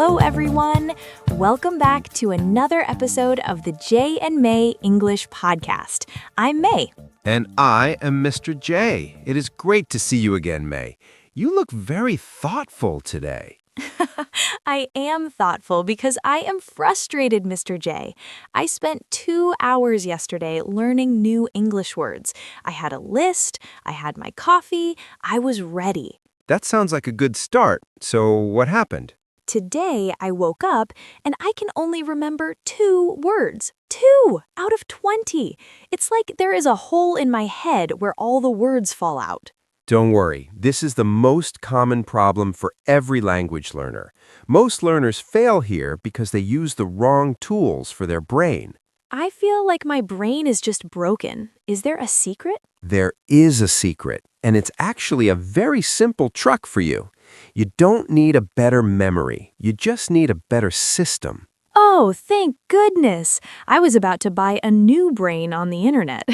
Hello, everyone. Welcome back to another episode of the J&May English podcast. I'm May. And I am Mr. J. It is great to see you again, May. You look very thoughtful today. I am thoughtful because I am frustrated, Mr. J. I spent 2 hours yesterday learning new English words. I had a list, I had my coffee, I was ready. That sounds like a good start. So what happened? Today, I woke up and I can only remember 2 words. 2 out of 20. It's like there is a hole in my head where all the words fall out. Don't worry. This is the most common problem for every language learner. Most learners fail here because they use the wrong tools for their brain. I feel like my brain is just broken. Is there a secret? There is a secret, and it's actually a very simple trick for you. You don't need a better memory. You just need a better system. Oh, thank goodness. I was about to buy a new brain on the internet.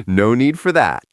No need for that.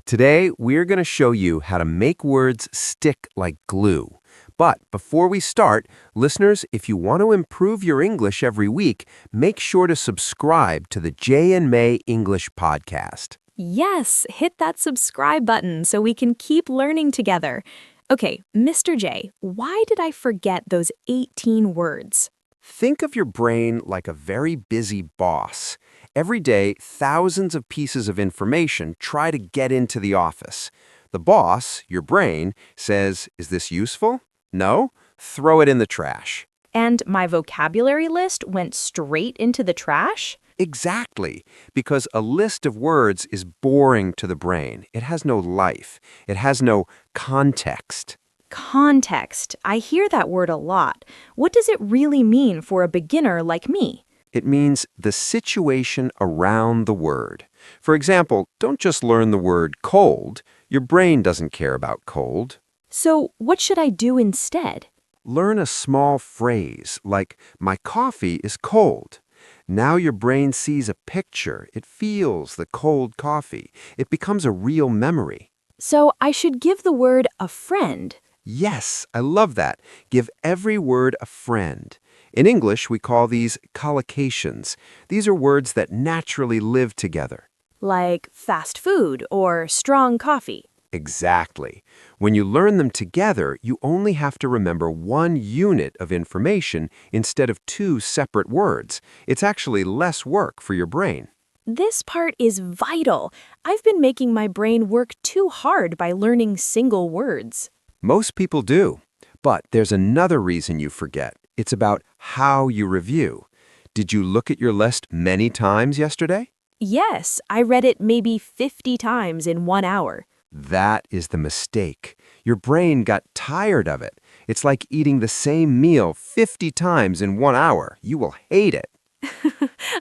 Today, we're going to show you how to make words stick like glue. But before we start, listeners, if you want to improve your English every week, make sure to subscribe to the J&May English podcast. Yes, hit that subscribe button so we can keep learning together. Okay, Mr. J, why did I forget those 18 words? Think of your brain like a very busy boss. Every day, thousands of pieces of information try to get into the office. The boss, your brain, says, "Is this useful? No? Throw it in the trash." And my vocabulary list went straight into the trash? Exactly, because a list of words is boring to the brain. It has no life. It has no context. Context. I hear that word a lot. What does it really mean for a beginner like me? It means the situation around the word. For example, don't just learn the word cold. Your brain doesn't care about cold. So what should I do instead? Learn a small phrase like, "My coffee is cold." Now your brain sees a picture. It feels the cold coffee. It becomes a real memory. So I should give the word a friend. Yes, I love that. Give every word a friend. In English, we call these collocations. These are words that naturally live together. Like fast food or strong coffee. Exactly. When you learn them together, you only have to remember one unit of information instead of 2 separate words. It's actually less work for your brain. This part is vital. I've been making my brain work too hard by learning single words. Most people do. But there's another reason you forget. It's about how you review. Did you look at your list many times yesterday? Yes, I read it maybe 50 times in 1 hour. That is the mistake. Your brain got tired of it. It's like eating the same meal 50 times in 1 hour. You will hate it.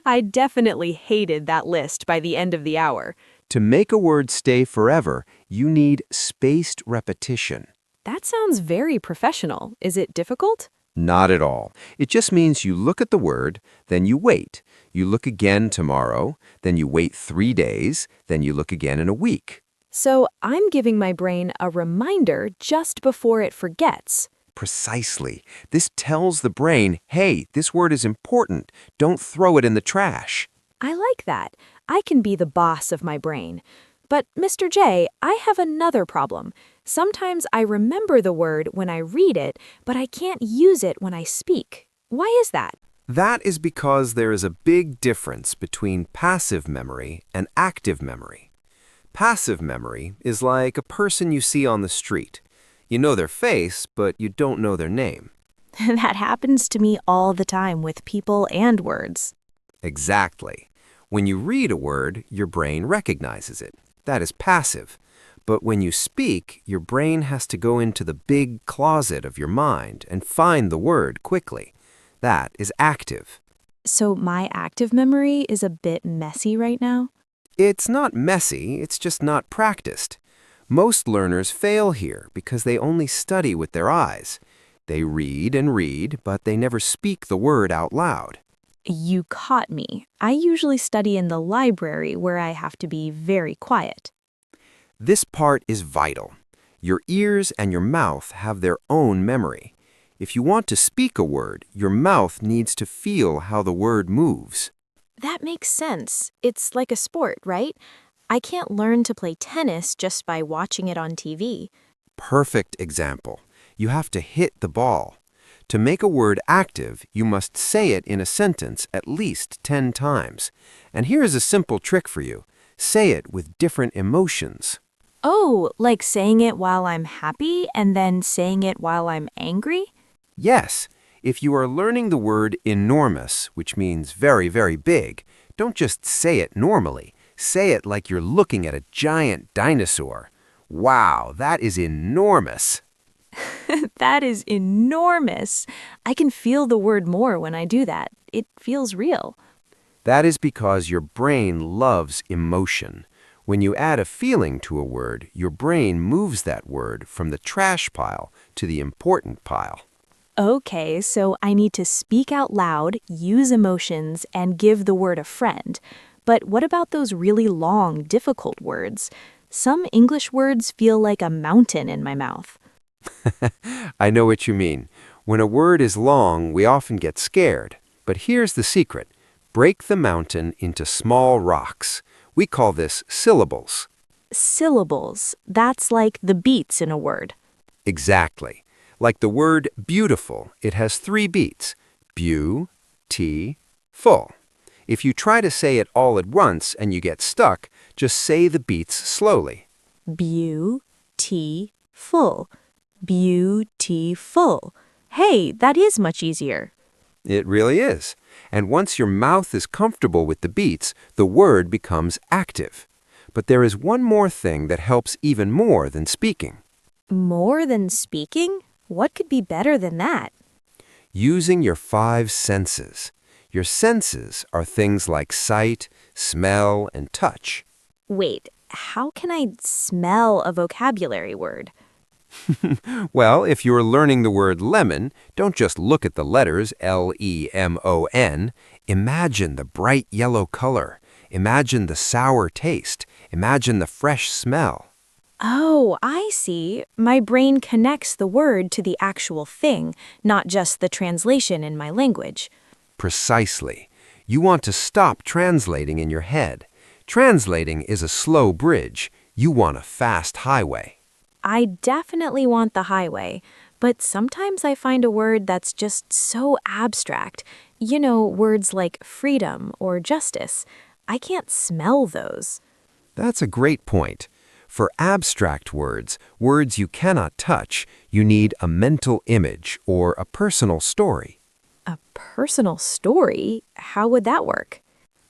I definitely hated that list by the end of the hour. To make a word stay forever, you need spaced repetition. That sounds very professional. Is it difficult? Not at all. It just means you look at the word, then you wait. You look again tomorrow, then you wait 3 days, then you look again in a week. So I'm giving my brain a reminder just before it forgets. Precisely. This tells the brain, hey, this word is important. Don't throw it in the trash. I like that. I can be the boss of my brain. But, Mr. J, I have another problem. Sometimes I remember the word when I read it, but I can't use it when I speak. Why is that? That is because there is a big difference between passive memory and active memory. Passive memory is like a person you see on the street. You know their face, but you don't know their name. That happens to me all the time with people and words. Exactly. When you read a word, your brain recognizes it. That is passive. But when you speak, your brain has to go into the big closet of your mind and find the word quickly. That is active. So my active memory is a bit messy right now? It's not messy, it's just not practiced. Most learners fail here because they only study with their eyes. They read and read, but they never speak the word out loud. You caught me. I usually study in the library where I have to be very quiet. This part is vital. Your ears and your mouth have their own memory. If you want to speak a word, your mouth needs to feel how the word moves. That makes sense. It's like a sport, right? I can't learn to play tennis just by watching it on TV. Perfect example. You have to hit the ball. To make a word active, you must say it in a sentence at least 10 times. And here's a simple trick for you. Say it with different emotions. Oh, like saying it while I'm happy and then saying it while I'm angry? Yes, if you are learning the word enormous, which means very, very big, don't just say it normally. Say it like you're looking at a giant dinosaur. Wow, that is enormous. That is enormous. I can feel the word more when I do that. It feels real. That is because your brain loves emotion. When you add a feeling to a word, your brain moves that word from the trash pile to the important pile. Okay, so I need to speak out loud, use emotions, and give the word a friend. But what about those really long, difficult words? Some English words feel like a mountain in my mouth. I know what you mean. When a word is long, we often get scared. But here's the secret. Break the mountain into small rocks. We call this syllables. Syllables. That's like the beats in a word. Exactly. Like the word beautiful, it has 3 beats. Full. If you try to say it all at once and you get stuck, just say the beats slowly. Beautiful. Beautiful. Hey, that is much easier. It really is. And once your mouth is comfortable with the beats, the word becomes active. But there is one more thing that helps even more than speaking. More than speaking? What could be better than that? Using your 5 senses. Your senses are things like sight, smell, and touch. Wait, how can I smell a vocabulary word? Well, if you're learning the word lemon, don't just look at the letters Lemon. Imagine the bright yellow color. Imagine the sour taste. Imagine the fresh smell. Oh, I see. My brain connects the word to the actual thing, not just the translation in my language. Precisely. You want to stop translating in your head. Translating is a slow bridge. You want a fast highway. I definitely want the highway, but sometimes I find a word that's just so abstract. You know, words like freedom or justice. I can't smell those. That's a great point. For abstract words, words you cannot touch, you need a mental image or a personal story. A personal story? How would that work?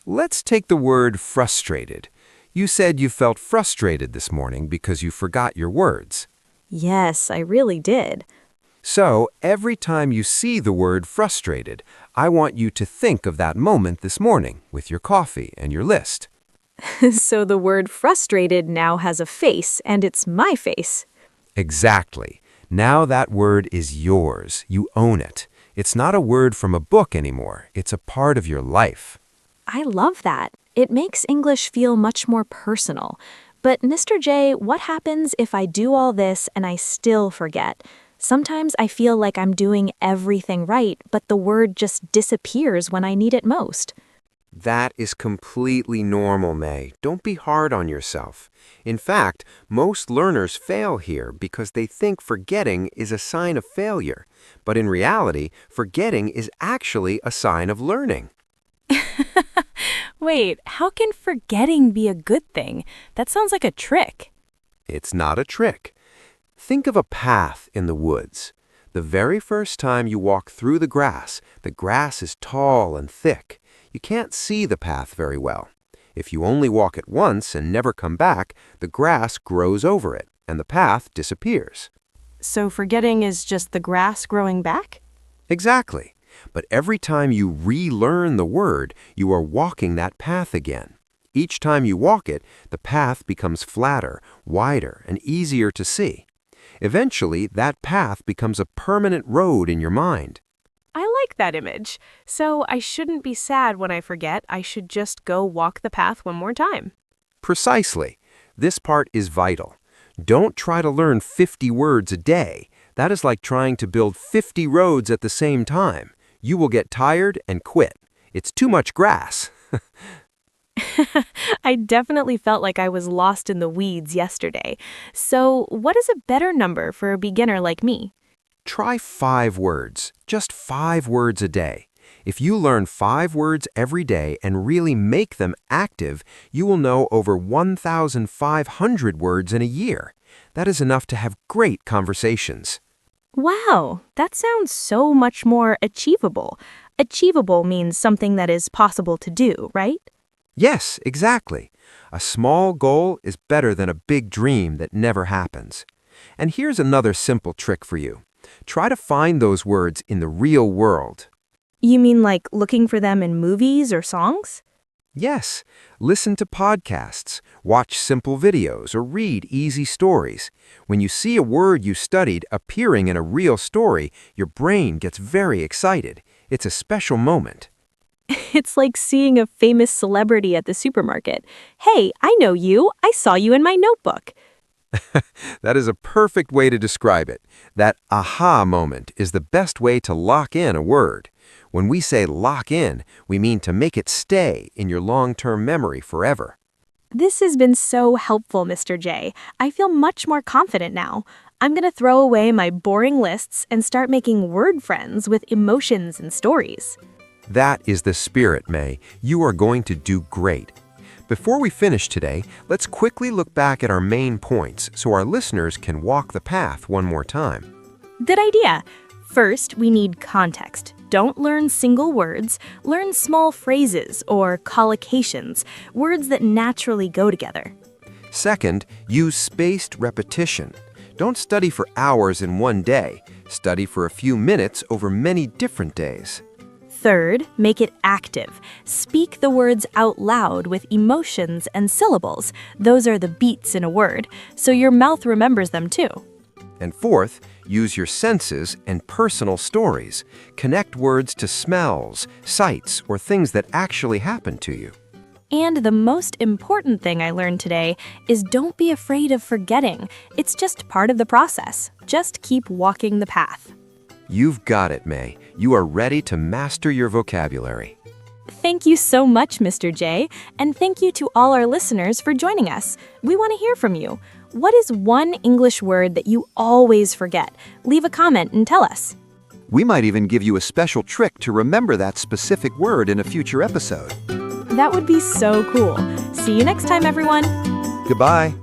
Let's take the word frustrated. You said you felt frustrated this morning because you forgot your words. Yes, I really did. So, every time you see the word frustrated, I want you to think of that moment this morning with your coffee and your list. So the word frustrated now has a face, and it's my face. Exactly. Now that word is yours. You own it. It's not a word from a book anymore. It's a part of your life. I love that. It makes English feel much more personal. But Mr. J, what happens if I do all this and I still forget? Sometimes I feel like I'm doing everything right, but the word just disappears when I need it most. That is completely normal, May. Don't be hard on yourself. In fact, most learners fail here because they think forgetting is a sign of failure. But in reality, forgetting is actually a sign of learning. Wait, how can forgetting be a good thing? That sounds like a trick. It's not a trick. Think of a path in the woods. The very first time you walk through the grass is tall and thick. You can't see the path very well. If you only walk it once and never come back, the grass grows over it, and the path disappears. So forgetting is just the grass growing back? Exactly. But every time you relearn the word, you are walking that path again. Each time you walk it, the path becomes flatter, wider, and easier to see. Eventually, that path becomes a permanent road in your mind. I like that image. So I shouldn't be sad when I forget. I should just go walk the path one more time. Precisely. This part is vital. Don't try to learn 50 words a day. That is like trying to build 50 roads at the same time. You will get tired and quit. It's too much grass. I definitely felt like I was lost in the weeds yesterday. So, what is a better number for a beginner like me? Try 5 words, just 5 words a day. If you learn 5 words every day and really make them active, you will know over 1,500 words in a year. That is enough to have great conversations. Wow, that sounds so much more achievable. Achievable means something that is possible to do, right? Yes, exactly. A small goal is better than a big dream that never happens. And here's another simple trick for you. Try to find those words in the real world. You mean like looking for them in movies or songs? Yes, listen to podcasts, watch simple videos, or read easy stories. When you see a word you studied appearing in a real story, your brain gets very excited. It's a special moment. It's like seeing a famous celebrity at the supermarket. Hey, I know you. I saw you in my notebook. That is a perfect way to describe it. That aha moment is the best way to lock in a word. When we say lock in, we mean to make it stay in your long-term memory forever. This has been so helpful, Mr. J. I feel much more confident now. I'm going to throw away my boring lists and start making word friends with emotions and stories. That is the spirit, May. You are going to do great. Before we finish today, let's quickly look back at our main points so our listeners can walk the path one more time. Good idea. First, we need context. Don't learn single words, learn small phrases or collocations, words that naturally go together. Second, use spaced repetition. Don't study for hours in one day. Study for a few minutes over many different days. Third, make it active. Speak the words out loud with emotions and syllables. Those are the beats in a word, so your mouth remembers them too. And fourth, use your senses and personal stories. Connect words to smells, sights, or things that actually happen to you. And the most important thing I learned today is don't be afraid of forgetting. It's just part of the process. Just keep walking the path. You've got it, May. You are ready to master your vocabulary. Thank you so much, Mr. J, and thank you to all our listeners for joining us. We want to hear from you. What is one English word that you always forget? Leave a comment and tell us. We might even give you a special trick to remember that specific word in a future episode. That would be so cool. See you next time, everyone. Goodbye.